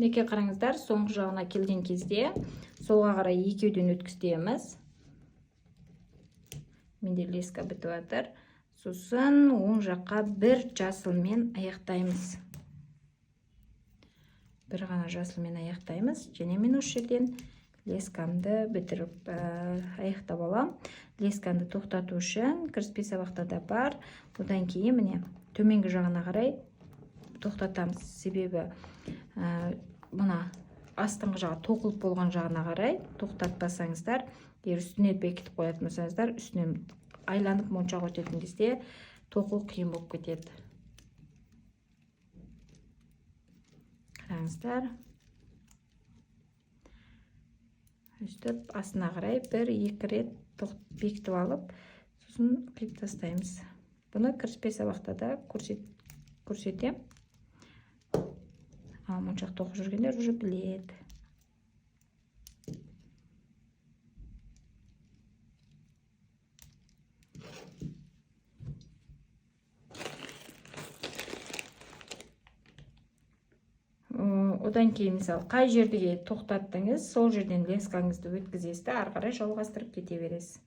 Неке қараңыздар, соңғы жағына келген кезде солға қарай екеуден өткіземіз. Менде леска бітіп жатыр. Сосын оң жаққа бір жасылмен аяқтаймыз. Бір ғана жасылмен аяқтаймыз. Және мен осы жерден лескамды бітіріп аяқтап алам. Лескамды тоқтату үшін кіріспе сабақтарда бар. Одан кейін міне төменгі жағына қарай тоқтатамыз. Себебі мына астыңғы жағы тоқылып болған жағына қарай тоқтатпасаңыздар, егер үстіне бекітіп қоятын болсаңыздар, үстінен айланып моншақ өтетін кезде тоқу қиын болып кетеді. Қараңыздар. Өстіп, астына қарай бір-екі рет бекітіп алып, сосын қиып тастаймыз. Бұны кіріспе сабақтарда көрсетем. Ал моншақ тоқып жүргендер уже біледі. Одан кейін, мысалы, қай жерге тоқтаттыңыз, сол жерден лескаңызды өткізесіз, ары қарай жалғастырып кете бересіз.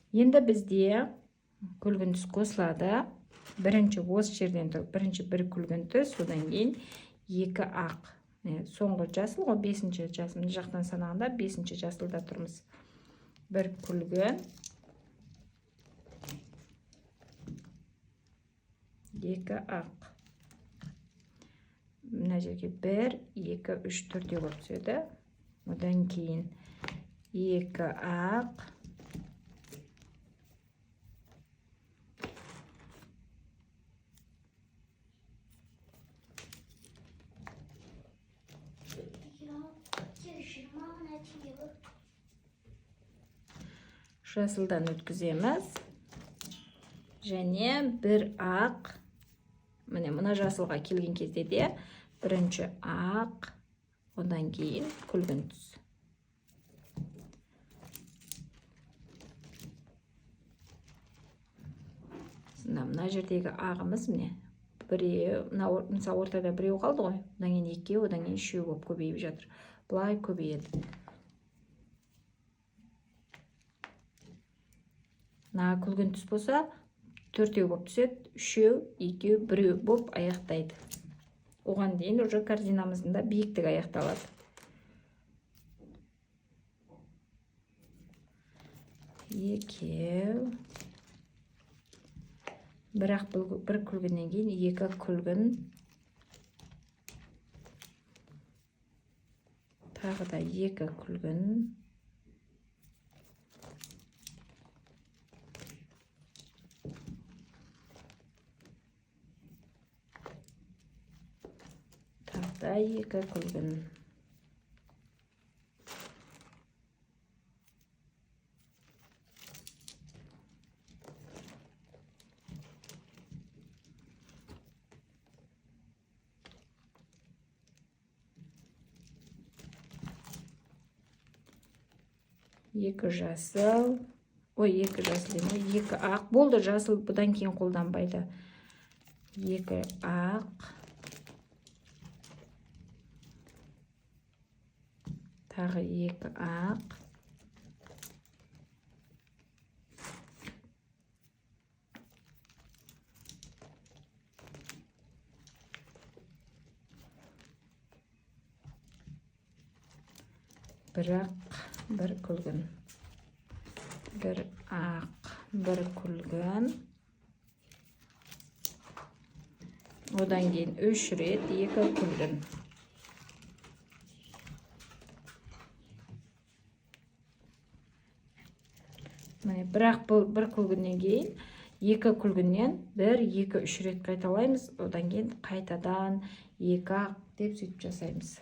Енді бізде күлгін түс қосылады. Бірінші осы жерден тұрып, бірінші бір күлгін түс, одан кейін екі ақ. Соңғы жасыл, 5-ші жасыл. Мына жақтан санағанда 5-ші жасылда тұрмыз. Бір күлгін, екі ақ. Мына жерге 1, 2, 3, 4 болып түседі. Одан кейін 2 ақ. Жасылдан өткіземіз. Және бір ақ. Мына жасылға келген кезде де бірінші ақ, одан кейін күлгін түс. Мына жердегі ағымыз міне. Мысалы, ортада біреу қалды ғой. Одан кейін 2, одан кейін 3 болып көбейіп жатыр. Бұлай көбейеді. Мына күлгін түс болса, 4 болып түседі, 3, 2, 1 болып аяқтайды. Оған дейін уже картинамыздың да биіктігі аяқталады. Екеу. Бірақ бір күлгіннен кейін екі күлгін. Тағы да екі күлгін. Екі күлгін. Екі жасыл. Екі жасыл емес, екі ақ. Болды, жасыл бұдан кейін қолданбайды. Екі ақ. Тағы екі ақ. Бір ақ, бір күлгін. Бір ақ, бір күлгін. Одан кейін 3 рет екі күлгін. Бірақ бір күлгіннен кейін, екі күлгіннен 1, 2, 3 рет қайталаймыз. Одан кейін қайтадан екі ақ деп сөйтіп жасаймыз.